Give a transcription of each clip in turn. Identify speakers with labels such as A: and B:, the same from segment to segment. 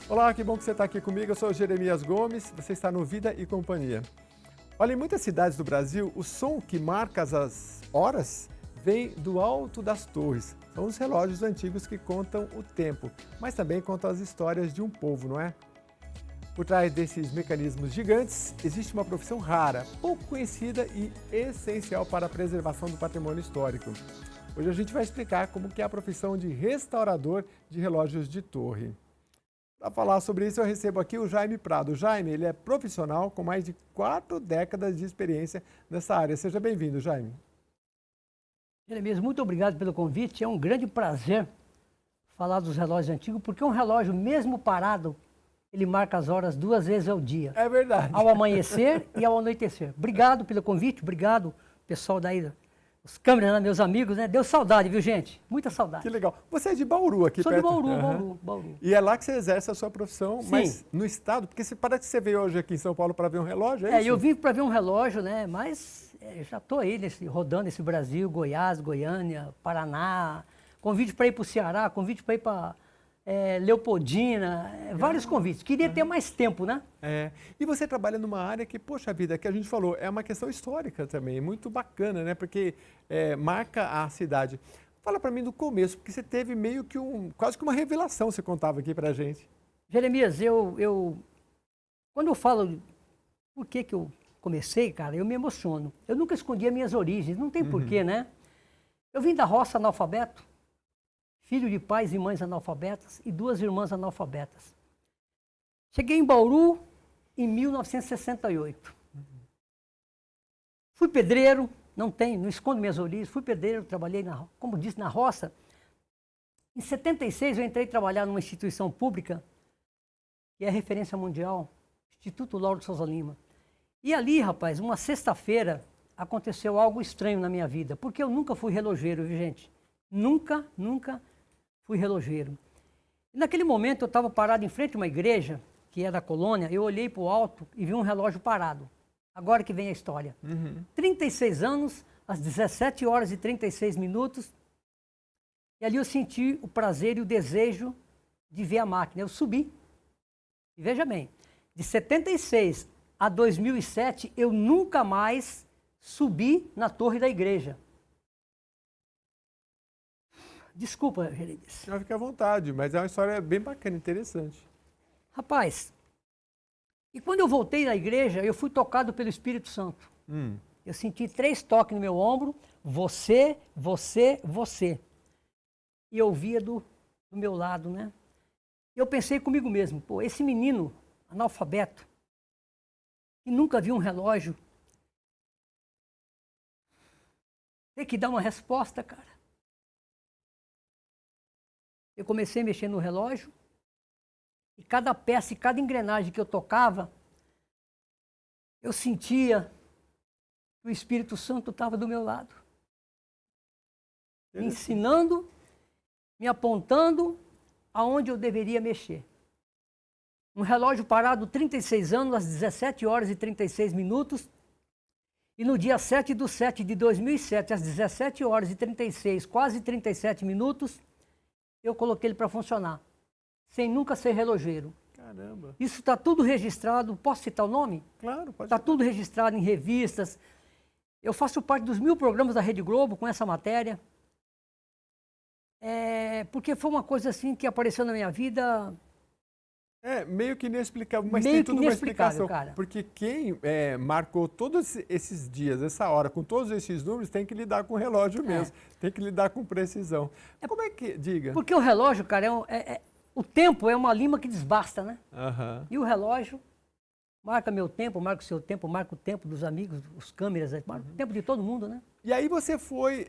A: Olá, que bom que você está aqui comigo. Eu sou o Jeremias Gomes, você está no Vida e Companhia. Olha, em muitas cidades do Brasil, o som que marca as horas vem do alto das torres. São os relógios antigos que contam o tempo, mas também contam as histórias de um povo, não é? Por trás desses mecanismos gigantes, existe uma profissão rara, pouco conhecida e essencial para a preservação do patrimônio histórico. Hoje a gente vai explicar como que é a profissão de restaurador de relógios de torre. Para falar sobre isso, eu recebo aqui o Jaime Prado. O Jaime, ele é profissional com mais de 4 décadas de experiência nessa área. Seja bem-vindo, Jaime.
B: Jeremias, muito obrigado pelo convite. É um grande prazer falar dos relógios antigos, porque um relógio, mesmo parado, ele marca as horas 2 vezes ao dia.
A: É verdade.
B: Ao amanhecer e ao anoitecer. Obrigado pelo convite, obrigado, pessoal daí, os câmeras, né, meus amigos, né? Deu saudade, viu, gente? Muita saudade.
A: Que legal. Você é de Bauru aqui
B: Sou
A: perto?
B: de Bauru, Bauru.
A: E é lá que você exerce a sua profissão,
B: Sim.
A: mas no estado? Porque parece que você veio hoje aqui em São Paulo para ver um relógio, é isso?
B: Eu vim para ver um relógio, né? Mas já estou aí rodando esse Brasil, Goiás, Goiânia, Paraná. Convite para ir para o Ceará, convite para ir para Leopoldina, vários convites. Queria ter mais tempo, né?
A: E você trabalha numa área que, poxa vida, que a gente falou, é uma questão histórica também, muito bacana, né? Porque marca a cidade. Fala para mim do começo, porque você teve meio que quase que uma revelação, você contava aqui para a gente.
B: Jeremias, quando eu falo por que eu comecei, cara, eu me emociono. Eu nunca escondi as minhas origens, não tem porquê, né? Eu vim da roça analfabeto, filho de pais e mães analfabetas e 2 irmãs analfabetas. Cheguei em Bauru em 1968. Fui pedreiro, não escondo minhas origens, fui pedreiro, trabalhei, como disse, na roça. Em 76 eu entrei trabalhar numa instituição pública, que é referência mundial, Instituto Lauro de Souza Lima. E ali, rapaz, uma sexta-feira, aconteceu algo estranho na minha vida, porque eu nunca fui relojeiro, viu, gente? Nunca fui relojeiro. E naquele momento eu estava parado em frente a uma igreja, que é da colônia, eu olhei para o alto e vi um relógio parado. Agora que vem a história. 36 anos, às 17 horas e 36 minutos, e ali eu senti o prazer e o desejo de ver a máquina. Eu subi. E veja bem, de 76 a 2007, eu nunca mais subi na torre da igreja. Desculpa, Jeremias.
A: Não, fica à vontade, mas é uma história bem bacana, interessante.
B: Rapaz, e quando eu voltei na igreja, eu fui tocado pelo Espírito Santo. Eu senti 3 toques no meu ombro, você. E eu via do meu lado, né? E eu pensei comigo mesmo, pô, esse menino analfabeto, que nunca viu um relógio, tem que dar uma resposta, cara. Eu comecei a mexer no relógio e cada peça e cada engrenagem que eu tocava, eu sentia que o Espírito Santo estava do meu lado. Me ensinando, me apontando aonde eu deveria mexer. Um relógio parado 36 anos, às 17 horas e 36 minutos. E no dia 7/7/2007, às 17 horas e 36, quase 37 minutos, eu coloquei ele para funcionar, sem nunca ser relojeiro.
A: Caramba.
B: Isso está tudo registrado, posso citar o nome?
A: Claro, pode.
B: Está tudo registrado em revistas. Eu faço parte dos 1000 programas da Rede Globo com essa matéria. Porque foi uma coisa assim que apareceu na minha vida.
A: Meio que inexplicável, mas
B: Meio
A: tem
B: que
A: tudo uma
B: inexplicável,
A: explicação.
B: cara.
A: Porque quem marcou todos esses dias, essa hora, com todos esses números, tem que lidar com o relógio mesmo. Tem que lidar com precisão. Como é que... Diga.
B: Porque o relógio, cara, o tempo é uma lima que desbasta, né? E o relógio marca meu tempo, marca o seu tempo, marca o tempo dos amigos, os câmeras, marca o tempo de todo mundo, né?
A: E aí você foi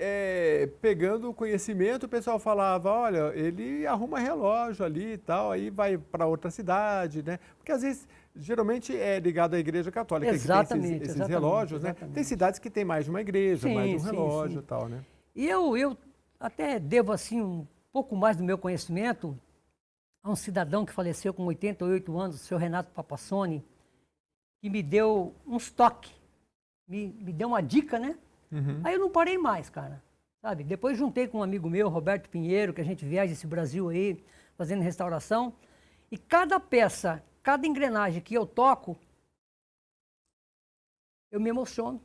A: pegando o conhecimento, o pessoal falava, olha, ele arruma relógio ali e tal, aí vai para outra cidade, né? Porque às vezes, geralmente é ligado à igreja católica,
B: Exatamente,
A: que tem esses relógios, né? Tem cidades que tem mais de uma igreja, mais de um relógio e tal, né?
B: E eu até devo, assim, um pouco mais do meu conhecimento a um cidadão que faleceu com 88 anos, o seu Renato Papassoni, que me deu uns toques, me deu uma dica, né? Aí eu não parei mais, cara, sabe? Depois juntei com um amigo meu, Roberto Pinheiro, que a gente viaja esse Brasil aí, fazendo restauração, E cada peça, cada engrenagem que eu toco, eu me emociono.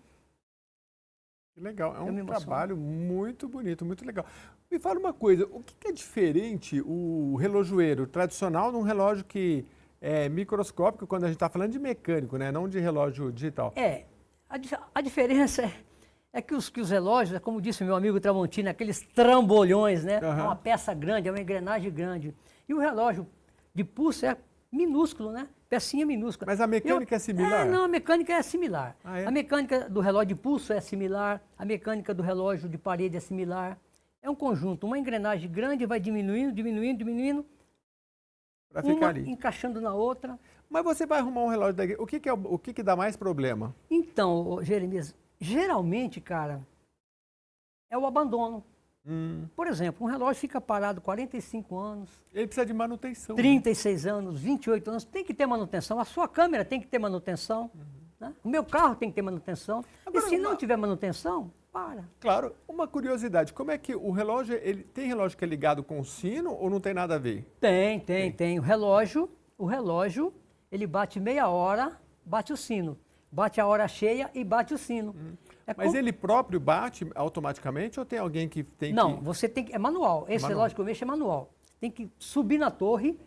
A: Que legal, é um trabalho muito bonito, muito legal. Me fala uma coisa, o que é diferente o relojoeiro tradicional de um relógio que é microscópico quando a gente está falando de mecânico, né? Não de relógio digital?
B: A diferença é que os relógios, como disse meu amigo Tramontina, aqueles trambolhões, né? É uma peça grande, é uma engrenagem grande. E o relógio de pulso é minúsculo, né? Pecinha minúscula.
A: Mas a mecânica é similar?
B: Não, a mecânica é similar.
A: Ah, é?
B: A mecânica do relógio de pulso é similar, a mecânica do relógio de parede é similar. É um conjunto, uma engrenagem grande vai diminuindo, diminuindo, diminuindo,
A: para ficar ali.
B: Encaixando na outra.
A: Mas você vai arrumar um relógio daqui, o que dá mais problema?
B: Então, Jeremias, geralmente, cara, é o abandono. Por exemplo, um relógio fica parado 45 anos.
A: Ele precisa de manutenção.
B: 36 anos, 28 anos, tem que ter manutenção. A sua câmera tem que ter manutenção. Né? O meu carro tem que ter manutenção.
A: Agora,
B: e se não tiver manutenção, para.
A: Claro, uma curiosidade, como é que o relógio, ele tem relógio que é ligado com o sino ou não tem nada a ver?
B: Tem. O relógio, ele bate meia hora, bate o sino. Bate a hora cheia e bate o sino.
A: Mas ele próprio bate automaticamente ou tem alguém que tem
B: Não, você tem que... É manual. Esse relógio que eu mexo é manual. Tem que subir na torre,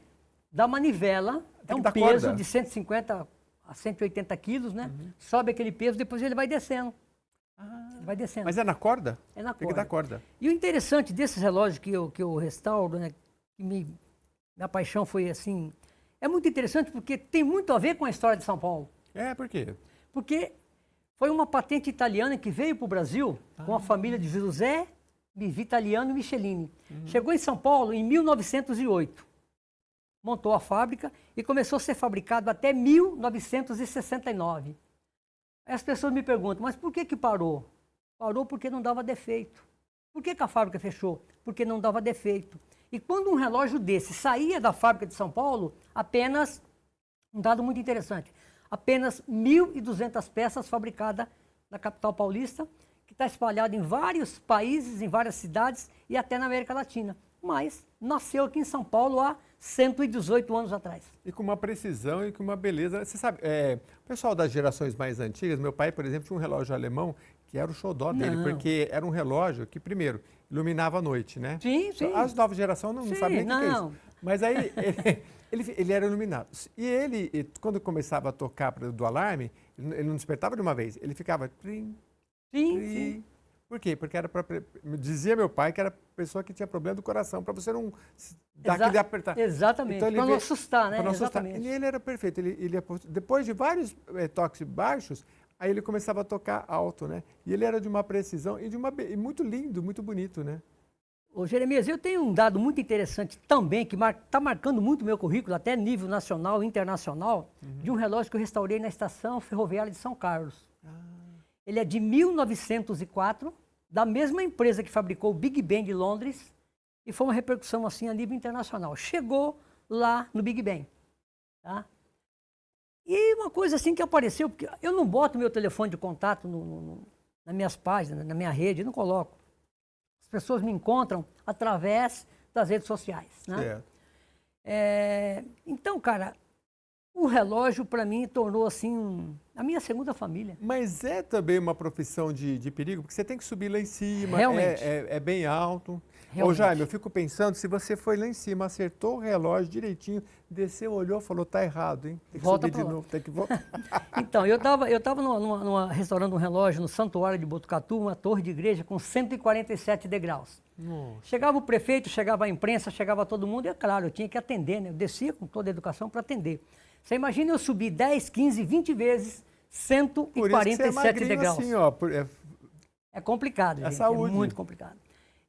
B: dar manivela, é um peso de 150 a 180 quilos, né? Sobe aquele peso, depois ele vai descendo. Vai descendo.
A: Mas é na corda?
B: É na corda.
A: Tem que dar corda.
B: E o interessante desses relógios que eu restauro, né? Que minha paixão foi assim... É muito interessante porque tem muito a ver com a história de São Paulo.
A: Por quê?
B: Porque foi uma patente italiana que veio para o Brasil com a família de José Vitaliano Michelini. Chegou em São Paulo em 1908. Montou a fábrica e começou a ser fabricado até 1969. Aí as pessoas me perguntam, mas por que parou? Parou porque não dava defeito. Por que a fábrica fechou? Porque não dava defeito. E quando um relógio desse saía da fábrica de São Paulo, apenas, um dado muito interessante, apenas 1.200 peças fabricadas na capital paulista, que está espalhada em vários países, em várias cidades e até na América Latina. Mas nasceu aqui em São Paulo há 118 anos atrás.
A: E com uma precisão e com uma beleza. Você sabe, o pessoal das gerações mais antigas, meu pai, por exemplo, tinha um relógio alemão que era o xodó dele, porque era um relógio que, primeiro, iluminava a noite, né?
B: Sim.
A: As novas gerações não sabem nem o que é isso. Mas aí ele era iluminado. E ele, quando começava a tocar do alarme, ele não despertava de uma vez, ele ficava... Trim. Por quê? Porque era dizia meu pai que era pessoa que tinha problema do coração, para você não dar aquele apertar.
B: Exatamente, então, para não assustar, né?
A: Para não assustar. E ele era perfeito. Depois de vários toques baixos, aí ele começava a tocar alto, né? E ele era de uma precisão e muito lindo, muito bonito, né?
B: Ô, Jeremias, eu tenho um dado muito interessante também, que está marcando muito o meu currículo, até nível nacional e internacional, de um relógio que eu restaurei na estação ferroviária de São Carlos. Ele é de 1904, da mesma empresa que fabricou o Big Ben de Londres, e foi uma repercussão assim a nível internacional. Chegou lá no Big Ben. Tá? E uma coisa assim que apareceu, porque eu não boto meu telefone de contato nas minhas páginas, na minha rede, eu não coloco. As pessoas me encontram através das redes sociais. Né? Então, cara, o relógio para mim tornou assim a minha segunda família.
A: Mas é também uma profissão de perigo, porque você tem que subir lá em cima,
B: realmente.
A: É bem alto.
B: Realmente.
A: Ô Jaime, eu fico pensando, se você foi lá em cima, acertou o relógio direitinho, desceu, olhou, falou, tá errado, hein? Tem que
B: Volta
A: subir de novo, tem que voltar.
B: Então, eu tava restaurando um relógio no Santuário de Botucatu, uma torre de igreja com 147 degraus.
A: Nossa.
B: Chegava o prefeito, chegava a imprensa, chegava todo mundo, e é claro, eu tinha que atender, né? Eu descia com toda a educação para atender. Você imagina eu subir 10, 15, 20 vezes 147 degraus.
A: Assim, ó,
B: é complicado, gente.
A: Saúde.
B: É muito complicado.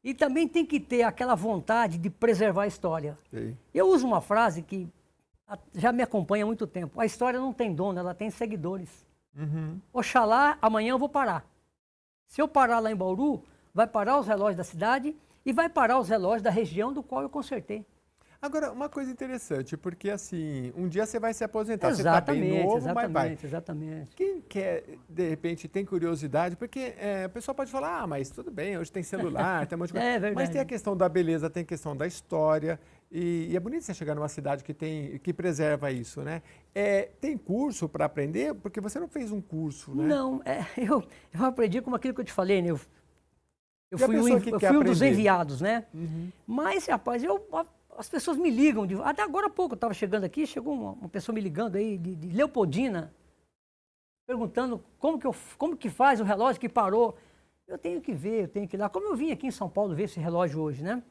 B: E também tem que ter aquela vontade de preservar a história.
A: Sim.
B: Eu uso uma frase que já me acompanha há muito tempo. A história não tem dono, ela tem seguidores. Oxalá, amanhã eu vou parar. Se eu parar lá em Bauru, vai parar os relógios da cidade e vai parar os relógios da região do qual eu consertei.
A: Agora, uma coisa interessante, porque assim, um dia você vai se aposentar,
B: Exatamente,
A: você está bem novo,
B: exatamente,
A: mas vai.
B: Exatamente.
A: Quem quer, de repente, tem curiosidade, porque a pessoa pode falar, mas tudo bem, hoje tem celular, tem um monte de coisa.
B: É verdade.
A: Mas tem a questão da beleza, tem a questão da história, E é bonito você chegar numa cidade que preserva isso, né? Tem curso para aprender? Porque você não fez um curso, né?
B: Não, eu aprendi como aquilo que eu te falei, né? Eu
A: E a
B: fui,
A: pessoa que
B: eu
A: quer
B: fui um dos
A: aprender?
B: enviados, né?
A: Uhum.
B: Mas, rapaz, as pessoas me ligam. Até agora há pouco eu estava chegando aqui, chegou uma pessoa me ligando aí de Leopoldina, perguntando como que faz o relógio que parou. Eu tenho que ver, eu tenho que ir lá. Como eu vim aqui em São Paulo ver esse relógio hoje, né?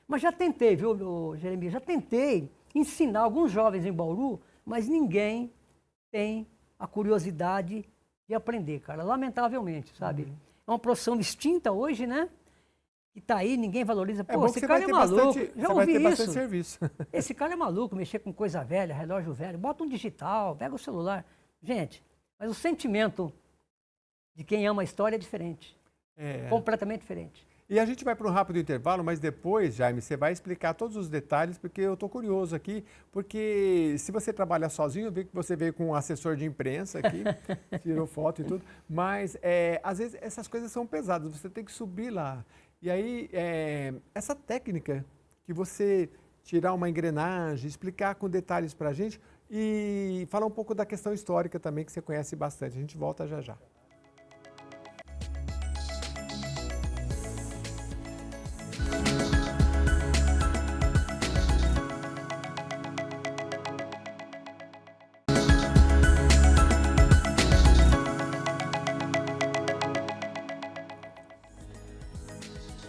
B: Mas já tentei, viu, Jeremias? Já tentei ensinar alguns jovens em Bauru, mas ninguém tem a curiosidade de aprender, cara. Lamentavelmente, sabe? É uma profissão extinta hoje, né? Que tá aí, ninguém valoriza. Pô, esse cara é maluco. Já
A: você vai ter
B: ouvi
A: bastante
B: isso.
A: serviço.
B: Esse cara é maluco, mexer com coisa velha, relógio velho. Bota um digital, pega o celular. Gente, mas o sentimento de quem ama a história é diferente. Completamente diferente.
A: E a gente vai para um rápido intervalo, mas depois, Jaime, você vai explicar todos os detalhes, porque eu estou curioso aqui, porque se você trabalha sozinho, eu vi que você veio com um assessor de imprensa aqui, tirou foto e tudo, mas às vezes essas coisas são pesadas, você tem que subir lá. E aí, essa técnica que você tirar uma engrenagem, explicar com detalhes para a gente e falar um pouco da questão histórica também, que você conhece bastante. A gente volta já já.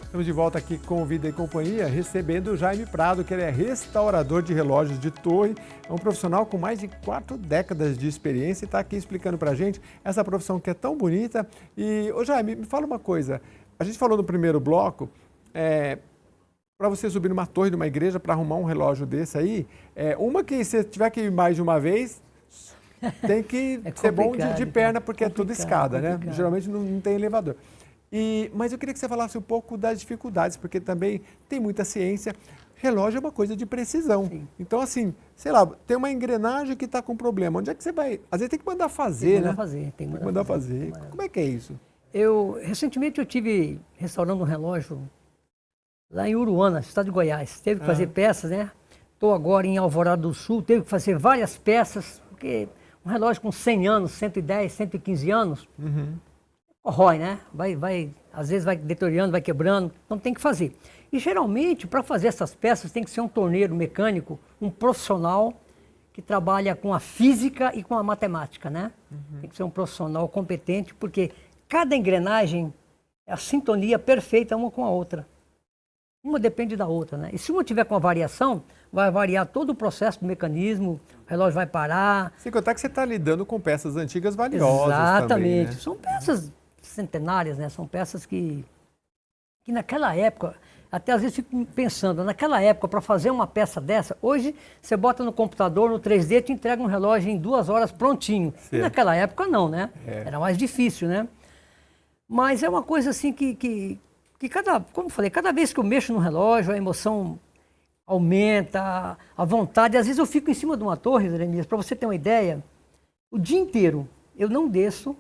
A: Estamos de volta aqui com Vida e Companhia, recebendo o Jaime Prado, que ele é restaurador de relógios de torre, é um profissional com mais de 4 décadas de experiência e está aqui explicando para a gente essa profissão que é tão bonita. E, ô Jaime, me fala uma coisa, a gente falou no primeiro bloco, para você subir numa torre de uma igreja para arrumar um relógio desse aí, uma que você tiver que ir mais de uma vez, tem que ser bom de perna, porque é tudo escada, né? Geralmente não tem elevador. Mas eu queria que você falasse um pouco das dificuldades, porque também tem muita ciência. Relógio é uma coisa de precisão. Sim. Então, assim, sei lá, tem uma engrenagem que está com problema. Onde é que você vai? Às vezes tem que mandar fazer, né?
B: Tem que mandar fazer.
A: Como é que é isso?
B: Recentemente eu tive restaurando um relógio lá em Uruana, estado de Goiás. Teve que fazer peças, né? Estou agora em Alvorada do Sul, teve que fazer várias peças, porque um relógio com 100 anos, 110, 115 anos... corrói, né? Às vezes vai deteriorando, vai quebrando, então tem que fazer. E geralmente, para fazer essas peças, tem que ser um torneiro mecânico, um profissional que trabalha com a física e com a matemática, né? Tem que ser um profissional competente, porque cada engrenagem é a sintonia perfeita uma com a outra. Uma depende da outra, né? E se uma tiver com a variação, vai variar todo o processo do mecanismo, o relógio vai parar.
A: Sem contar que você está lidando com peças antigas valiosas.
B: Exatamente.
A: Também, né?
B: São peças centenárias, né? São peças que naquela época, até às vezes fico pensando, naquela época, para fazer uma peça dessa, hoje você bota no computador, no 3D, te entrega um relógio em 2 horas prontinho. E naquela época não, né? Era mais difícil, né? Mas é uma coisa assim que como eu falei, cada vez que eu mexo no relógio, a emoção aumenta, a vontade. Às vezes eu fico em cima de uma torre, Jeremias, para você ter uma ideia, o dia inteiro eu não desço,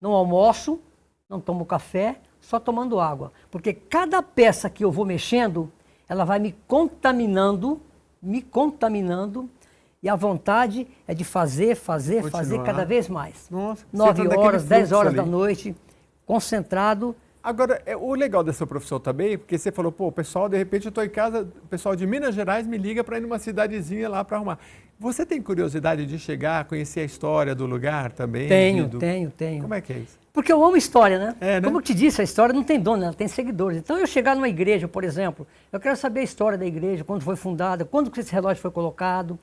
B: não almoço, não tomo café, só tomando água. Porque cada peça que eu vou mexendo, ela vai me contaminando, e a vontade é de fazer cada vez mais.
A: Nossa,
B: 9 horas, 10 horas da noite, concentrado.
A: Agora, o legal dessa profissão também, porque você falou, pô, o pessoal, de repente eu estou em casa, o pessoal de Minas Gerais me liga para ir numa cidadezinha lá para arrumar. Você tem curiosidade de chegar, conhecer a história do lugar também?
B: Tenho.
A: Como é que é isso?
B: Porque eu amo história, né?
A: Né?
B: Como eu te disse, a história não tem dono, ela tem seguidores. Então, eu chegar numa igreja, por exemplo, eu quero saber a história da igreja, quando foi fundada, quando que esse relógio foi colocado.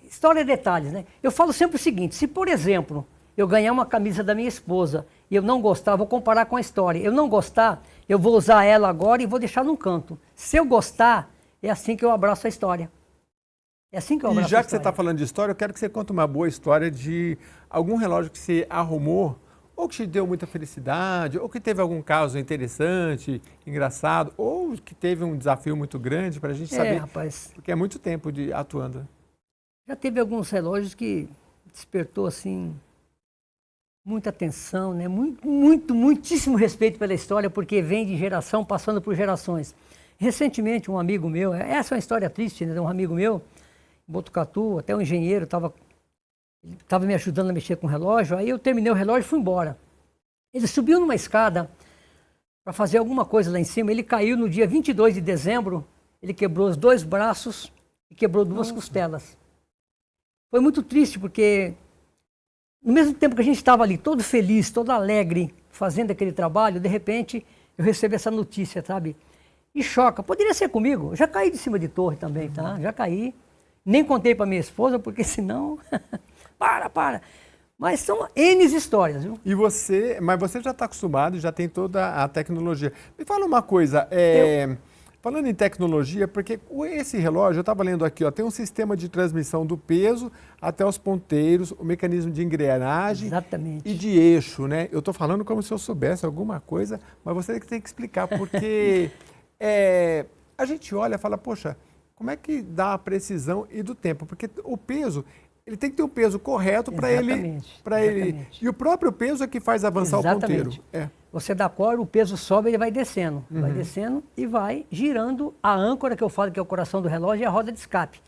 B: História é detalhes, né? Eu falo sempre o seguinte, se, por exemplo, eu ganhar uma camisa da minha esposa e eu não gostar, vou comparar com a história. Eu não gostar, eu vou usar ela agora e vou deixar num canto. Se eu gostar, é assim que eu abraço a história. É assim que eu abraço a história.
A: E já que você está falando de história, eu quero que você conte uma boa história de algum relógio que você arrumou, ou que te deu muita felicidade, ou que teve algum caso interessante, engraçado, ou que teve um desafio muito grande para a gente saber.
B: Rapaz.
A: Porque é muito tempo atuando.
B: Já teve alguns relógios que despertou, assim, muita atenção, né? Muitíssimo respeito pela história, porque vem de geração, passando por gerações. Recentemente, um amigo meu, essa é uma história triste, né? Um amigo meu, em Botucatu, até um engenheiro, estava me ajudando a mexer com o relógio, aí eu terminei o relógio e fui embora. Ele subiu numa escada para fazer alguma coisa lá em cima, ele caiu no dia 22 de dezembro, ele quebrou os 2 braços e quebrou 2 costelas. Foi muito triste, porque no mesmo tempo que a gente estava ali todo feliz, todo alegre, fazendo aquele trabalho, de repente eu recebi essa notícia, sabe? E choca. Poderia ser comigo. Eu já caí de cima de torre também, tá? Já caí. Nem contei para minha esposa, porque senão... para. Mas são N histórias, viu?
A: Mas você já está acostumado, já tem toda a tecnologia. Me fala uma coisa, falando em tecnologia, porque esse relógio, eu estava lendo aqui, ó, tem um sistema de transmissão do peso até os ponteiros, o mecanismo de engrenagem.
B: Exatamente.
A: E de eixo, né? Eu estou falando como se eu soubesse alguma coisa, mas você tem que explicar, porque a gente olha e fala, poxa, como é que dá a precisão e do tempo? Porque o peso, ele tem que ter o peso correto para ele. E o próprio peso é que faz avançar o ponteiro.
B: Você dá corda, o peso sobe e ele vai descendo. Vai descendo e vai girando a âncora, que eu falo que é o coração do relógio, e a roda de escape.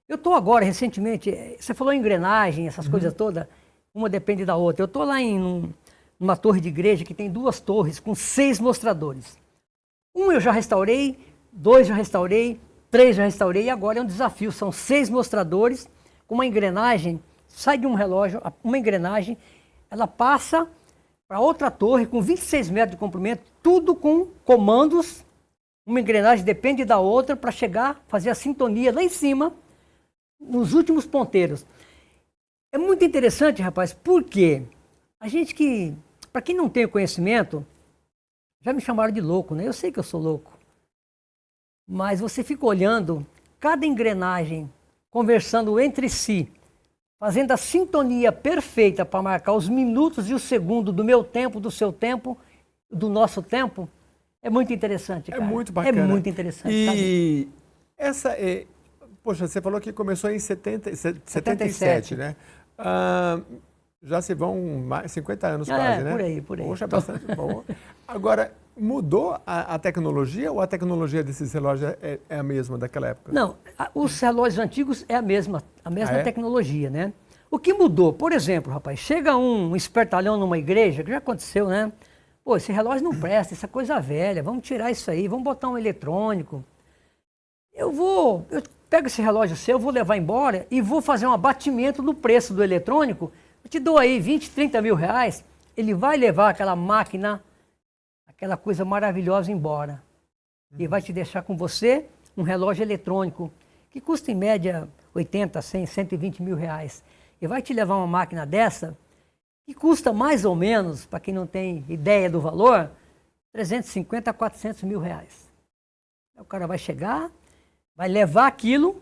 B: Eu estou agora, recentemente, você falou em engrenagem, essas coisas todas, uma depende da outra. Eu estou lá numa torre de igreja que tem 2 torres com 6 mostradores. Um eu já restaurei, 2 já restaurei, 3 já restaurei, e agora é um desafio. São 6 mostradores com uma engrenagem, sai de um relógio, uma engrenagem, ela passa para outra torre com 26 metros de comprimento, tudo com comandos. Uma engrenagem depende da outra para chegar, fazer a sintonia lá em cima, nos últimos ponteiros. É muito interessante, rapaz, porque a gente para quem não tem o conhecimento, já me chamaram de louco, né? Eu sei que eu sou louco. Mas você fica olhando cada engrenagem, conversando entre si, fazendo a sintonia perfeita para marcar os minutos e os segundos do meu tempo, do seu tempo, do nosso tempo. É muito interessante, cara.
A: É muito bacana.
B: É muito interessante.
A: E essa poxa, você falou que começou em 77, né? Já se vão mais 50 anos quase, né?
B: Por aí.
A: Poxa, bastante bom. Agora, mudou a tecnologia ou a tecnologia desses relógios é a mesma daquela época?
B: Não, os relógios antigos é a mesma tecnologia, né? O que mudou, por exemplo, rapaz, chega um espertalhão numa igreja, que já aconteceu, né? Pô, esse relógio não presta, essa coisa velha, vamos tirar isso aí, vamos botar um eletrônico. Eu pego esse relógio seu, vou levar embora e vou fazer um abatimento no preço do eletrônico. Eu te dou aí 20, 30 mil reais, ele vai levar aquela máquina, aquela coisa maravilhosa embora. E vai te deixar com você um relógio eletrônico, que custa em média 80, 100, 120 mil reais. E vai te levar uma máquina dessa, que custa mais ou menos, para quem não tem ideia do valor, 350 a 400 mil reais. O cara vai chegar, vai levar aquilo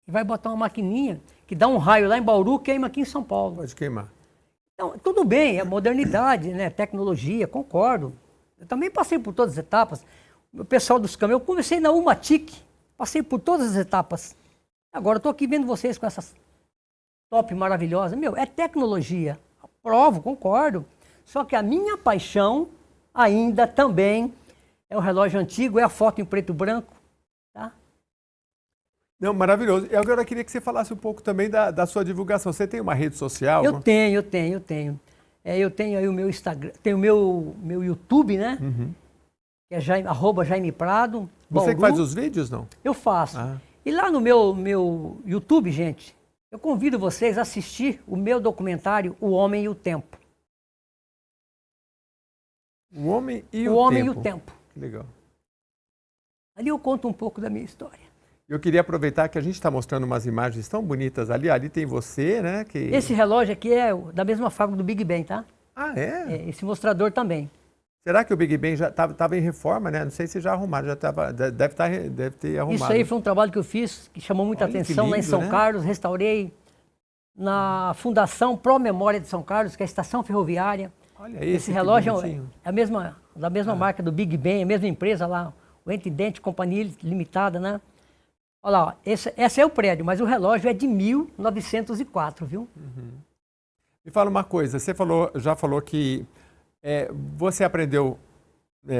B: e vai botar uma maquininha que dá um raio lá em Bauru, queima aqui em São Paulo.
A: Pode queimar.
B: Então, tudo bem, é modernidade, né? Tecnologia, concordo. Eu também passei por todas as etapas. O pessoal dos caminhões, eu comecei na Umatic, passei por todas as etapas. Agora estou aqui vendo vocês com essas top maravilhosas. Meu, é tecnologia. Aprovo, concordo. Só que a minha paixão ainda também é o relógio antigo, é a foto em preto e branco. Tá?
A: Não, maravilhoso. E agora eu queria que você falasse um pouco também da sua divulgação. Você tem uma rede social?
B: Eu tenho. Eu tenho aí o meu Instagram, tenho o meu YouTube, né? Que é @Jaime Prado.
A: Você
B: Bauru.
A: que faz os vídeos, não?
B: Eu faço. E lá no meu YouTube, gente, eu convido vocês a assistir o meu documentário O Homem e o Tempo.
A: O Homem e o Tempo.
B: O Homem e o Tempo.
A: Que legal.
B: Ali eu conto um pouco da minha história.
A: Eu queria aproveitar que a gente está mostrando umas imagens tão bonitas ali. Ali tem você, né?
B: Esse relógio aqui é da mesma fábrica do Big Ben, tá?
A: Ah, é?
B: Esse mostrador também.
A: Será que o Big Ben já estava em reforma, né? Não sei se já arrumaram, deve ter arrumado.
B: Isso aí foi um trabalho que eu fiz, que chamou muita atenção lá em São Carlos. Restaurei na Fundação Pro Memória de São Carlos, que é a estação ferroviária.
A: Olha
B: esse relógio é da mesma marca do Big Ben, a mesma empresa lá, o Entidente Companhia Limitada, né? Olha lá, esse é o prédio, mas o relógio é de 1904, viu?
A: Me fala uma coisa, você já falou que você aprendeu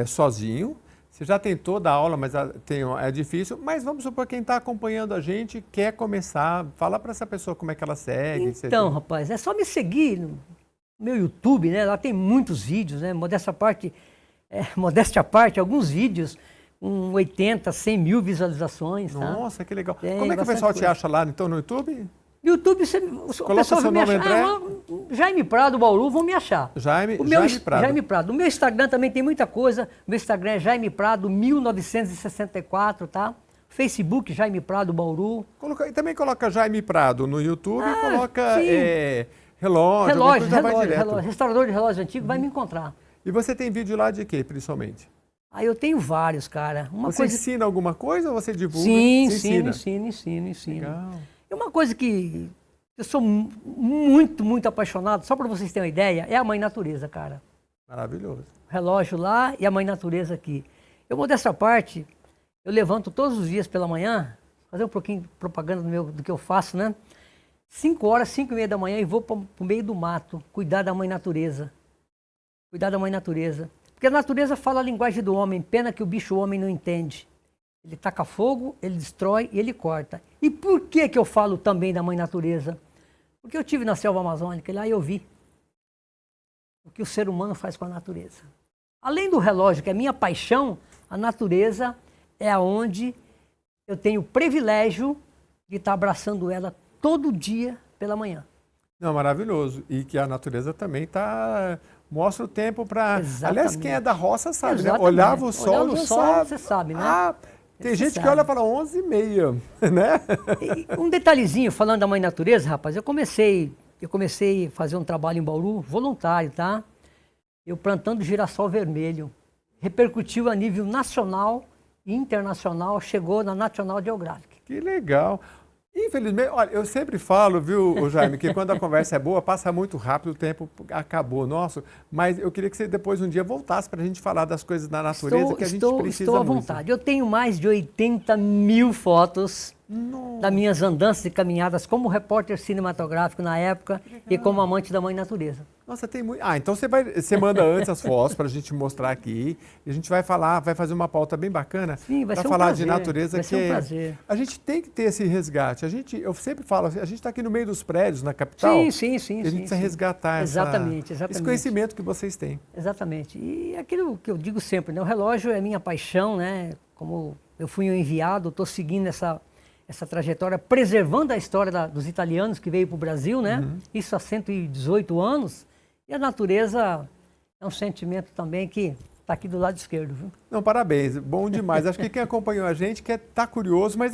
A: sozinho. Você já tentou dar aula, mas é difícil. Mas vamos supor quem está acompanhando a gente quer começar. Fala para essa pessoa como é que ela segue.
B: Então, rapaz, é só me seguir no meu YouTube, né? Lá tem muitos vídeos, né? Modéstia à parte, alguns vídeos com 80, 100 mil visualizações.
A: Nossa, tá? Que legal.
B: Tem
A: como é que o pessoal te acha lá, então, no YouTube?
B: No YouTube, o pessoal vai me achar. Jaime Prado, Bauru, vão me achar.
A: Jaime Prado.
B: Jaime Prado. O meu Instagram também tem muita coisa. O meu Instagram é Jaime Prado 1964, tá? Facebook, Jaime Prado, Bauru.
A: E também coloca Jaime Prado no YouTube e coloca relógio,
B: restaurador de relógio antigo, vai me encontrar.
A: E você tem vídeo lá de quê, principalmente?
B: Eu tenho vários, cara.
A: Você ensina alguma coisa ou você divulga?
B: Sim, ensino.
A: Legal.
B: E uma coisa que eu sou muito apaixonado, só para vocês terem uma ideia, é a Mãe Natureza, cara.
A: Maravilhoso.
B: O relógio lá e a Mãe Natureza aqui. Modéstia à parte, eu levanto todos os dias pela manhã, fazer um pouquinho de propaganda do que eu faço, né? 5 horas, 5:30 da manhã e vou para o meio do mato, cuidar da Mãe Natureza. Cuidar da Mãe Natureza. Porque a natureza fala a linguagem do homem, pena que o bicho homem não entende. Ele taca fogo, ele destrói e ele corta. E por que eu falo também da Mãe Natureza? Porque eu estive na selva amazônica e lá eu vi o que o ser humano faz com a natureza. Além do relógio, que é minha paixão, a natureza é aonde eu tenho o privilégio de estar abraçando ela todo dia pela manhã.
A: Não, maravilhoso. E que a natureza também mostra o tempo para... Aliás, quem é da roça sabe, né? Olhava o sol,
B: você sabe, né?
A: Tem gente que olha e fala 11h30, né?
B: Um detalhezinho, falando da Mãe Natureza, rapaz, eu comecei a fazer um trabalho em Bauru, voluntário, tá? Eu plantando girassol vermelho. Repercutiu a nível nacional e internacional, chegou na National Geographic.
A: Que legal. Infelizmente, olha, eu sempre falo, viu, Jaime, que quando a conversa é boa, passa muito rápido, o tempo acabou nosso, mas eu queria que você depois um dia voltasse para a gente falar das coisas da natureza que a gente precisa muito.
B: Estou à vontade. Eu tenho mais de 80 mil fotos das minhas andanças e caminhadas como repórter cinematográfico na época e como amante da Mãe Natureza.
A: Nossa, tem muito... então você manda antes as fotos para a gente mostrar aqui e a gente vai fazer uma pauta bem bacana para falar de natureza.
B: Vai ser um prazer.
A: A gente tem que ter esse resgate. Eu sempre falo, a gente está aqui no meio dos prédios, na capital.
B: Sim.
A: E a gente precisa resgatar esse conhecimento que vocês têm.
B: Exatamente. E aquilo que eu digo sempre, né? O relógio é minha paixão, né? Como eu fui um enviado, estou seguindo essa trajetória, preservando a história dos italianos que veio para o Brasil, né? Isso há 118 anos. E a natureza é um sentimento também que está aqui do lado esquerdo, viu?
A: Não, parabéns, bom demais. Acho que quem acompanhou a gente está curioso, mas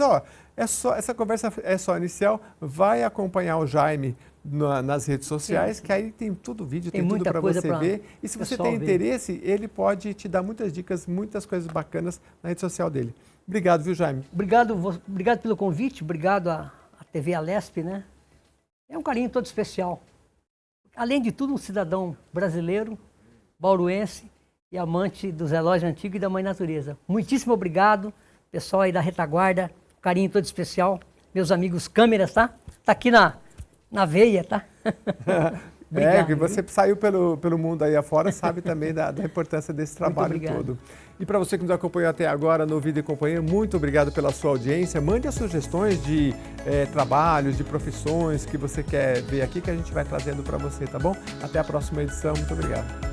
A: essa conversa é só inicial. Vai acompanhar o Jaime nas redes sociais, que aí tem tudo vídeo, tem tudo para você ver. E se você tem interesse, ele pode te dar muitas dicas, muitas coisas bacanas na rede social dele. Obrigado, viu, Jaime?
B: Obrigado pelo convite, obrigado à TV Alesp, né? É um carinho todo especial. Além de tudo, um cidadão brasileiro, bauruense e amante dos relógios antigos e da Mãe Natureza. Muitíssimo obrigado, pessoal aí da retaguarda, um carinho todo especial. Meus amigos câmeras, tá? Tá aqui na veia, tá?
A: Obrigado, que você saiu pelo mundo aí afora, sabe também da importância desse trabalho todo. E para você que nos acompanhou até agora no Vida e Companhia, muito obrigado pela sua audiência. Mande as sugestões de trabalhos, de profissões que você quer ver aqui, que a gente vai trazendo para você, tá bom? Até a próxima edição. Muito obrigado.